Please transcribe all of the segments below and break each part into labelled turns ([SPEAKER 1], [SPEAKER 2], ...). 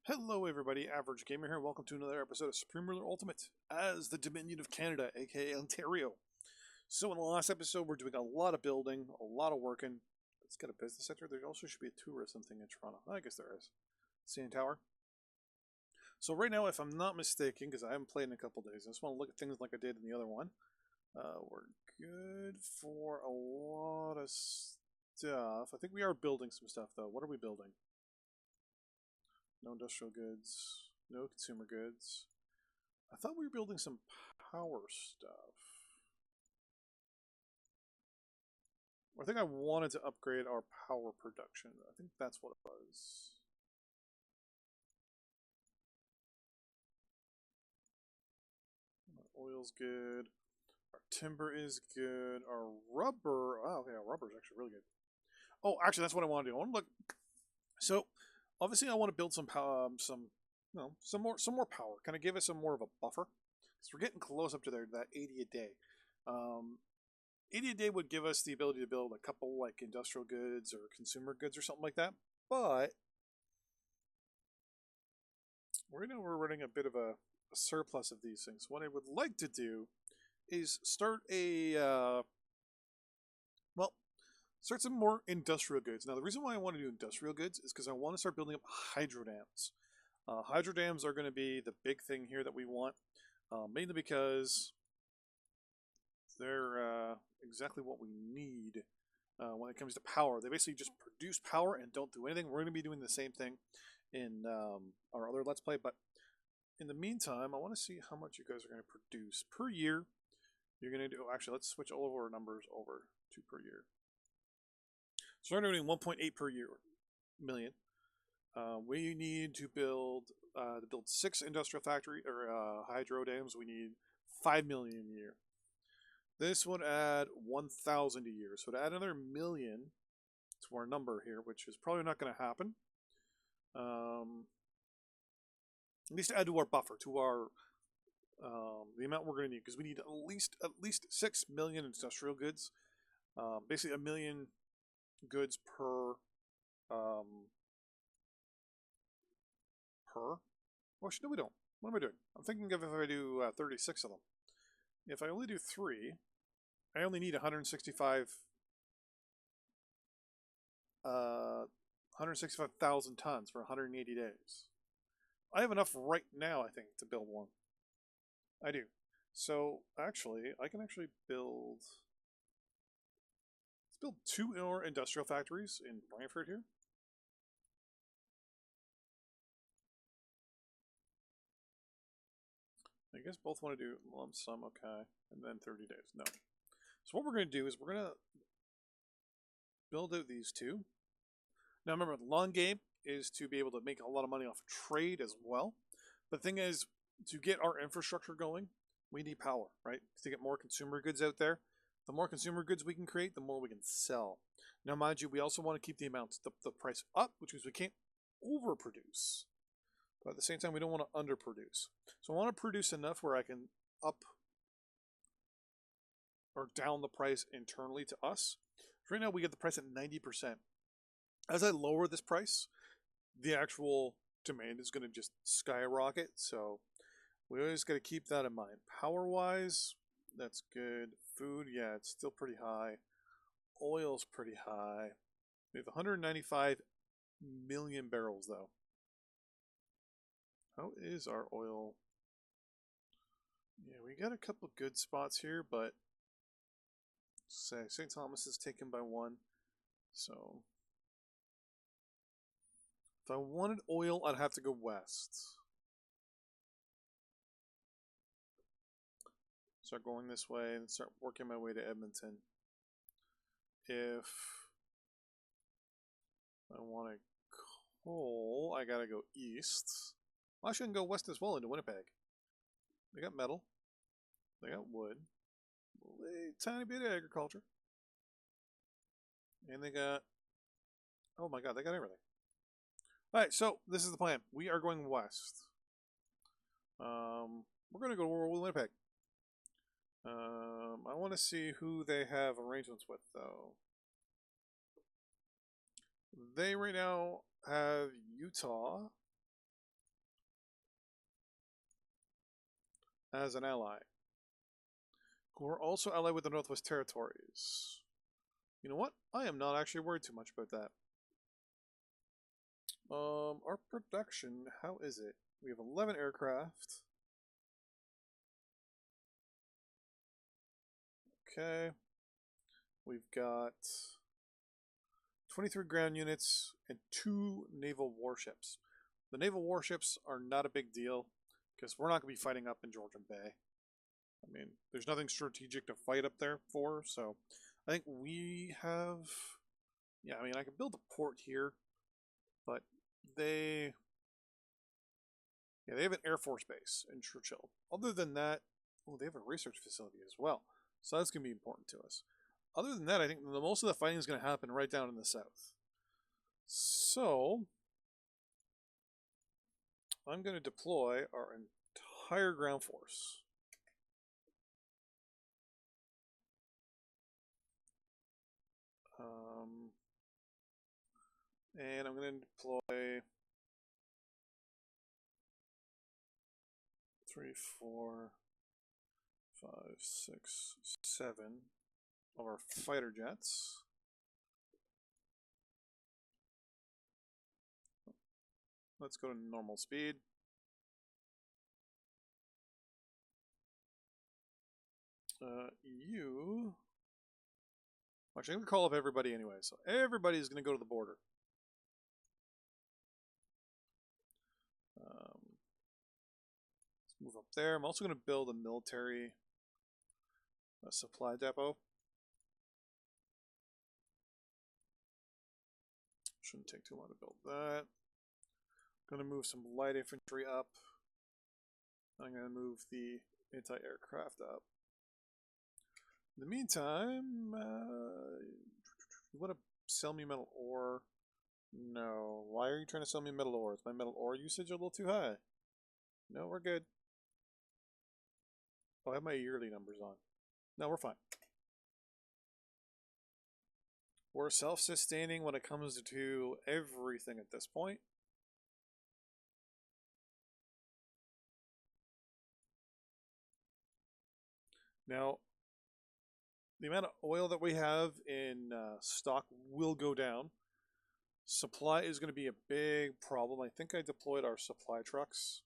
[SPEAKER 1] Hello everybody, Average Gamer here. Welcome to another episode of Supreme Ruler Ultimate as the Dominion of Canada, aka Ontario. So in the last episode, we're doing a lot of building, a lot of working. Let's get a business center. There also should be a tourism thing in Toronto. I guess there is. CN Tower. So right now, if I'm not mistaken, because I haven't played in a couple days, I just want to look at things like I did in the other one. We're good for a lot of stuff. I think we are building some stuff though. What are we building? No industrial goods, no consumer goods. I thought we were building some power stuff. I think I wanted to upgrade our power production. I think that's what it was. Our oil's good. Our timber is good. Our rubber. Oh, yeah, rubber is actually really good. Oh, actually, that's what I want to do. I want to look. So, obviously, I want to build some some more power. Kind of give us some more of a buffer, because we're getting close up to that 80 a day. 80 a day would give us the ability to build a couple like industrial goods or consumer goods or something like that. But right now we're running a bit of a surplus of these things. What I would like to do is start start some more industrial goods. Now, the reason why I want to do industrial goods is because I want to start building up hydro dams. Hydro dams are going to be the big thing here that we want, mainly because they're exactly what we need when it comes to power. They basically just produce power and don't do anything. We're going to be doing the same thing in our other Let's Play, but in the meantime, I want to see how much you guys are going to produce per year. You're going to do, actually, let's switch all of our numbers over to per year. So we're doing 1.8 per year million. We need to build 6 industrial factory or hydro dams. We need 5 million a year. This would add 1,000 a year. So to add another million to our number here, which is probably not going to happen. At least to add to our buffer, to our the amount we're going to need, because we need at least 6 million industrial goods. Basically, a million goods per well, actually, no, we don't. What am I doing? I'm thinking of if I do 36 of them. If I only do 3, I only need 165,000 tons for 180 days. I have enough right now, I think, to build one. I do. So actually, I can actually build. Let's build 2 more industrial factories in Brantford here. I guess both want to do lump sum, okay, and then 30 days. No. So what we're going to do is we're going to build out these 2. Now remember, the long game is to be able to make a lot of money off trade as well. But the thing is, to get our infrastructure going, we need power, right? To get more consumer goods out there. The more consumer goods we can create, the more we can sell. Now, mind you, we also want to keep the amounts, the price up, which means we can't overproduce. But at the same time, we don't want to underproduce. So I want to produce enough where I can up or down the price internally to us. Right now, we get the price at 90%. As I lower this price, the actual demand is going to just skyrocket. So we always got to keep that in mind. Power-wise, that's good. Food, yeah, it's still pretty high. Oil's pretty high. We have 195 million barrels, though. How is our oil? Yeah, we got a couple good spots here, but say St. Thomas is taken by 1. So if I wanted oil, I'd have to go west. Start going this way and start working my way to Edmonton. If I want coal, I gotta go east. Well, actually, I can go west as well into Winnipeg. They got metal. They got wood. A tiny bit of agriculture. And they got... oh my god, they got everything. Alright, so this is the plan. We are going west. We're going to go to Winnipeg. I want to see who they have arrangements with, though. They right now have Utah as an ally, who are also allied with the Northwest Territories. You know what? I am not actually worried too much about that. Our production, how is it? We have 11 aircraft. Okay. We've got 23 ground units and 2 naval warships. The naval warships are not a big deal because we're not going to be fighting up in Georgian Bay. I mean, there's nothing strategic to fight up there for, so I think we have... Yeah, I mean, I can build a port here, but they... Yeah, they have an Air Force base in Churchill. Other than that, oh, they have a research facility as well, so that's going to be important to us. Other than that, I think most of the fighting is going to happen right down in the south. So, I'm going to deploy our entire ground force. And I'm going to deploy 3, 4, 5, 6, 7 of our fighter jets. Let's go to normal speed. You... Actually, I'm going to call up everybody anyway, so everybody's going to go to the border. Let's move up there. I'm also going to build a military supply depot. Shouldn't take too long to build that. Going to move some light infantry up. I'm going to move the anti-aircraft up. In the meantime, you want to sell me metal ore? No. Why are you trying to sell me metal ore? Is my metal ore usage a little too high? No, we're good. Oh, I have my yearly numbers on. No, we're fine. We're self-sustaining when it comes to everything at this point. Now, the amount of oil that we have in stock will go down. Supply is going to be a big problem. I think I deployed our supply trucks.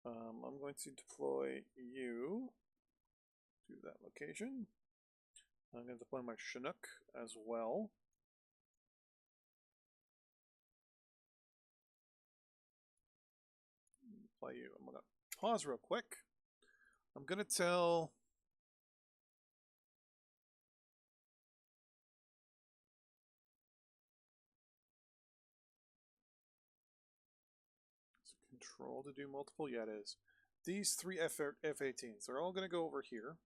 [SPEAKER 1] I'm going to deploy you to that location. I'm going to deploy my Chinook as well. Deploy you. I'm going to pause real quick. I'm going to tell... Control to do multiple? Yeah, it is. These 3 F-18s, they're all going to go over here.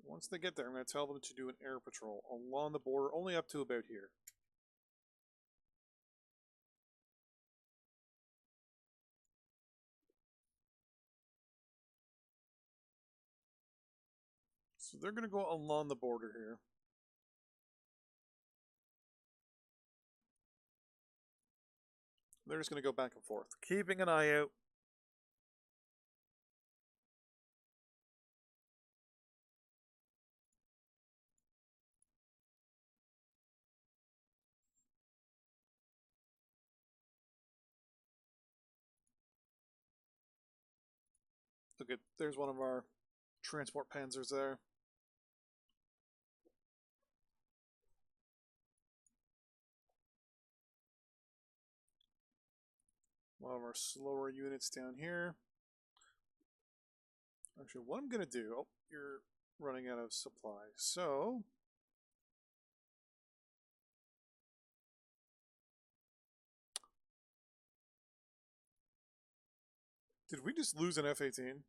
[SPEAKER 1] Once they get there, I'm going to tell them to do an air patrol along the border, only up to about here. So they're going to go along the border here. They're just going to go back and forth, keeping an eye out. Look at, there's one of our transport panzers there. One of our slower units down here. Actually, what I'm going to do... Oh, you're running out of supply. So... Did we just lose an F-18?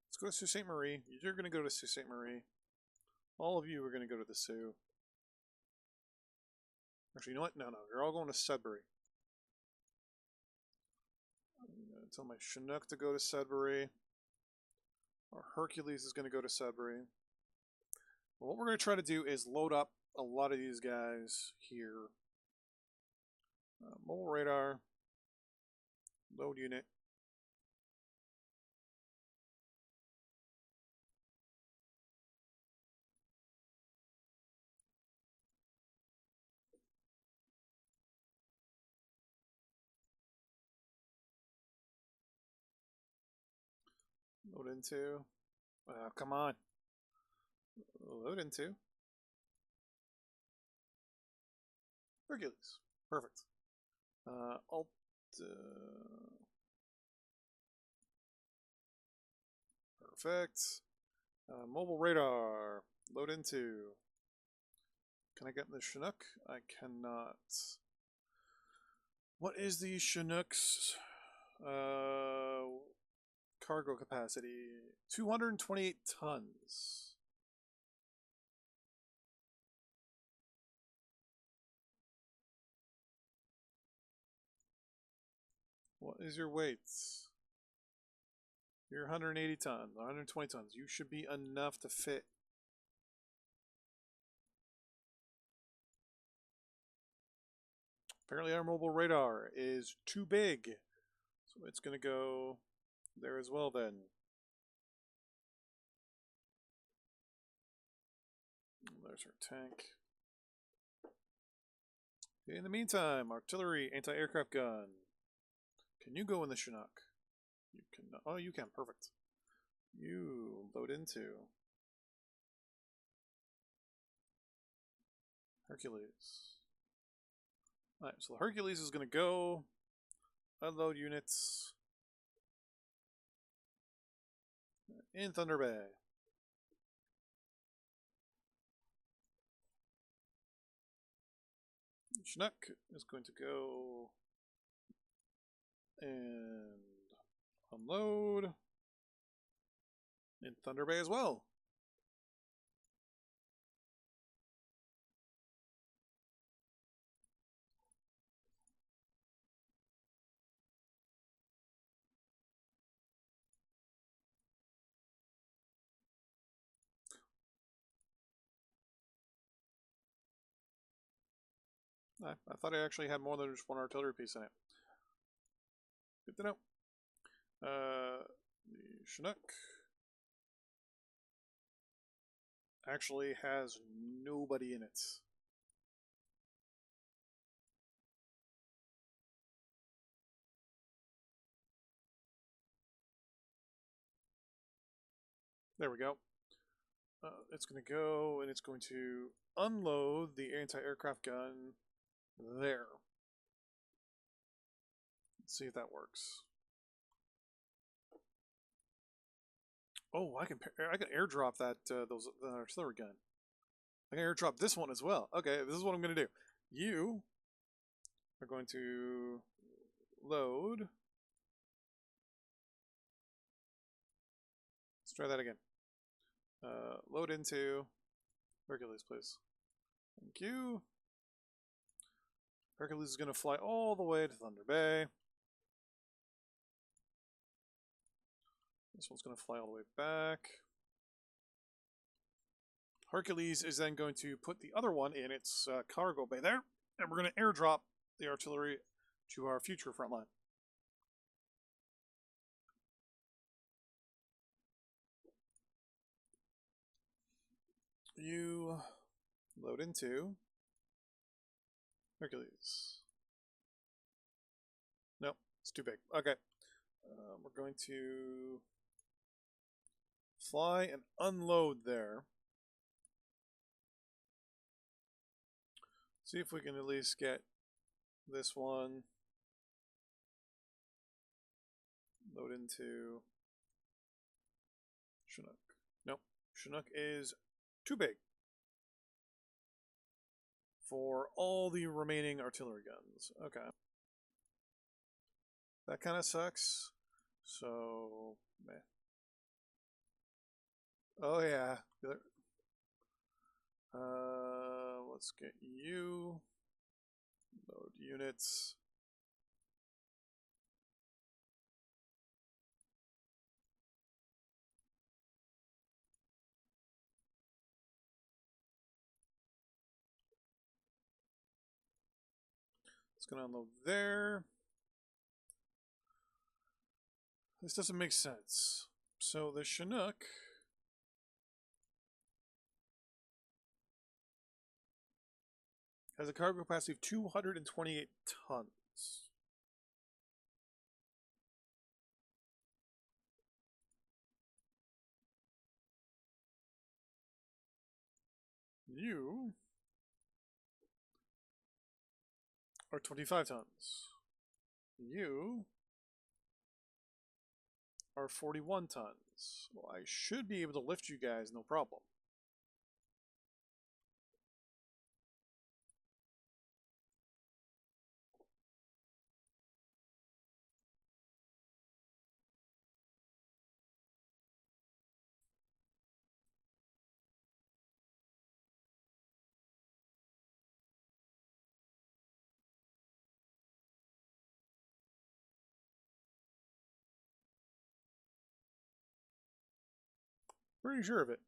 [SPEAKER 1] Let's go to Sault Ste. Marie. You're going to go to Sault Ste. Marie. All of you are going to go to the Sioux. Actually, you know what? No, you're all going to Sudbury. I'm going to tell my Chinook to go to Sudbury. Our Hercules is going to go to Sudbury. Well, what we're going to try to do is load up a lot of these guys here. Mobile radar. Load unit. Load into. Come on. Load into. Hercules. Perfect. Alt. Perfect. Mobile radar. Load into. Can I get in the Chinook? I cannot. What is the Chinook's cargo capacity? 228 tons. What is your weight? You're 180 tons, 120 tons. You should be enough to fit. Apparently our mobile radar is too big. So it's going to go there as well then. There's our tank. In the meantime, artillery, anti-aircraft gun. Can you go in the Chinook? You can. Oh, you can. Perfect. You load into Hercules. Alright, so the Hercules is going to go unload units in Thunder Bay. Chinook is going to go and unload in Thunder Bay as well. I thought I actually had more than just one artillery piece in it. Good to know. The Chinook actually has nobody in it. There we go. It's going to go and it's going to unload the anti-aircraft gun there. Let's see if that works. Oh, I can airdrop that the artillery gun. I can airdrop this one as well. Okay, this is what I'm going to do. You are going to load. Let's try that again. Load into Hercules, please. Thank you. Hercules is going to fly all the way to Thunder Bay. This one's going to fly all the way back. Hercules is then going to put the other one in its cargo bay there, and we're going to airdrop the artillery to our future front line. You load into Hercules. Nope, it's too big. Okay. We're going to fly and unload there. See if we can at least get this one. Load into Chinook. Nope, Chinook is too big for all the remaining artillery guns. Okay. That kind of sucks. So, meh. Oh yeah. Let's get you Load units. It's going to unload there. This doesn't make sense. So the Chinook has a cargo capacity of 228 tons. You are 25 tons. You are 41 tons. Well, I should be able to lift you guys, no problem. Pretty sure of it.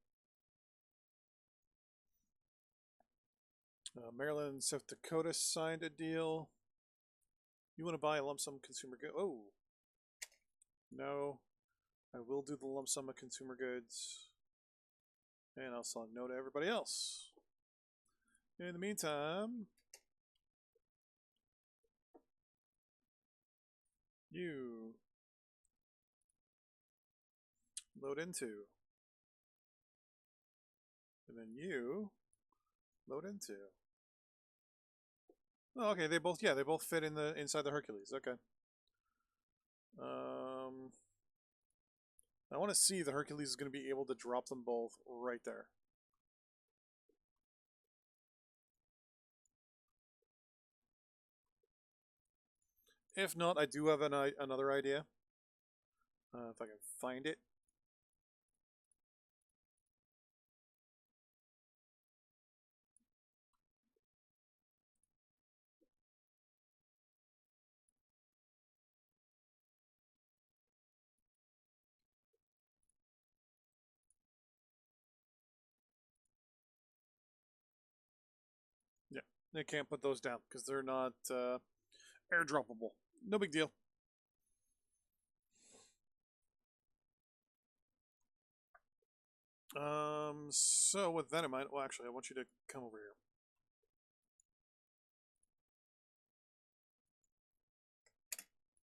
[SPEAKER 1] Maryland and South Dakota signed a deal. You want to buy a lump sum consumer good? Oh, no. I will do the lump sum of consumer goods. And I'll sell no to everybody else. In the meantime, you load into. And then you load into. Oh, okay, they both fit in the inside the Hercules. Okay. I want to see the Hercules is going to be able to drop them both right there. If not, I do have another idea. If I can find it. Yeah, they can't put those down because they're not airdroppable. No big deal. So with that in mind, well, actually, I want you to come over here.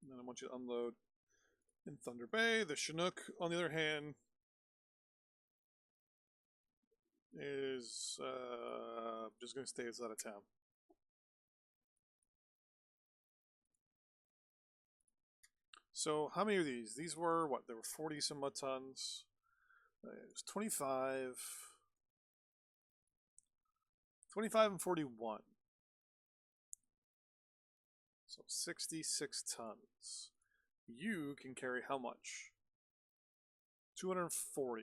[SPEAKER 1] And then I want you to unload in Thunder Bay. The Chinook, on the other hand, is just going to stay outside of town. So how many are these? These were, what, there were 40 some odd tons. It was 25. 25 and 41. So 66 tons. You can carry how much? 240.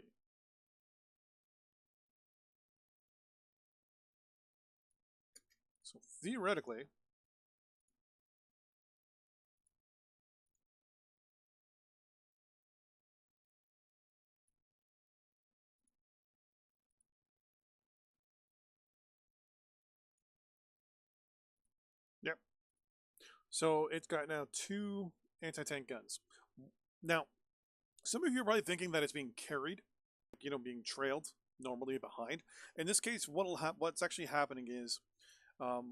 [SPEAKER 1] So theoretically, yep. So it's got now 2 anti-tank guns. Now, some of you are probably thinking that it's being carried, you know, being trailed normally behind. In this case, what's actually happening is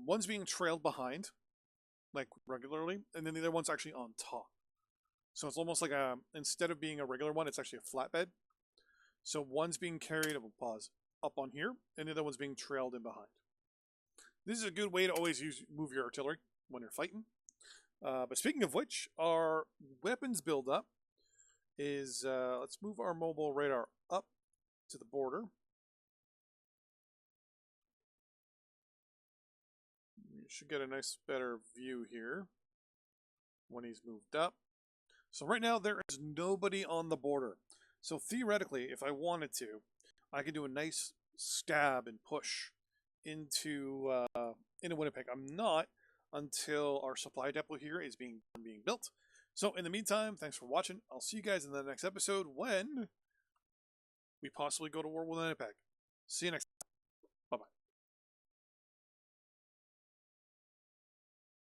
[SPEAKER 1] one's being trailed behind, like regularly, and then the other one's actually on top. So it's almost like instead of being a regular one, it's actually a flatbed. So one's being carried, I will pause, up on here, and the other one's being trailed in behind. This is a good way to always move your artillery when you're fighting. But speaking of which, our weapons build-up is, let's move our mobile radar up to the border. You should get a nice, better view here when he's moved up. So right now, there is nobody on the border. So theoretically, if I wanted to, I could do a nice stab and push into Winnipeg. I'm not. until our supply depot here is being built. So in the meantime, thanks for watching. I'll see you guys in the next episode when we possibly go to war with an Impact. See you next time.